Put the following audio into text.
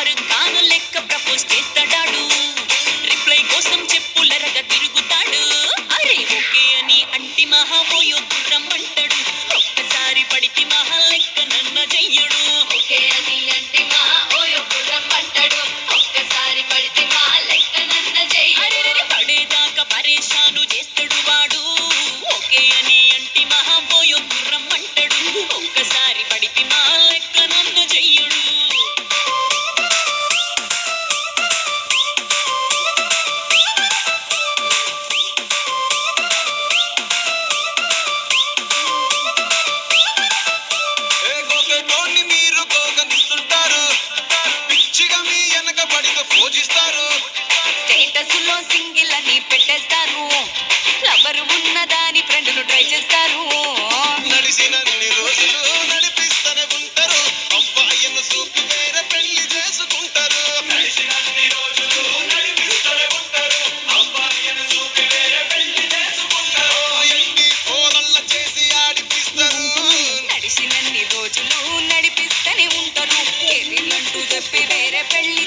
షారుఖ్ ఖాన్ లెక్క propose చేస్తాడాడు, reply కోసం చెప్పులరగా తిరుగుతాడు. అరే ఓకే అని అంటి మహా ఓయో గుర్రం అంటాడు, ఒక్కసారి పడితే మహా లెక్క నన్న చెయ్యడు. ఓకే అని అంటే మహా ఓయో గుర్రం అంటాడు, ఒక్కసారి పడితే మహా లెక్క నన్న చెయ్యడు. అరెరెరె పడేదాకా పరేషాను చేస్తాడు వాడు, ఓకే అని అంటి మహా ఓయో గుర్రం అంటాడు, ఒక్కసారి పడితే మహా లెక్క నన్న చెయ్యడు. స్టేటస్లో సింగిల్ అని పెట్టేస్తారు, లవర్ ఉన్నదాని ఫ్రెండ్ను ట్రై చేస్తారు. నడిసినన్ని రోజులు నడిపిస్తూనే ఉంటారు, అబ్బాయిని చూపి వేరే పెళ్లి చేసుకుంటారు. నడిసినన్ని రోజులు నడిపిస్తూనే ఉంటారు, అబ్బాయిని చూపి వేరే పెళ్లి చేసుకుంటారు. ఎండి పోలల్ల చేసి ఆడిపిస్తారు, నడిసినన్ని రోజులు నడిపిస్తూనే ఉంటారు, కెరీర్ అంటూ చెప్పి వేరే పెళ్లి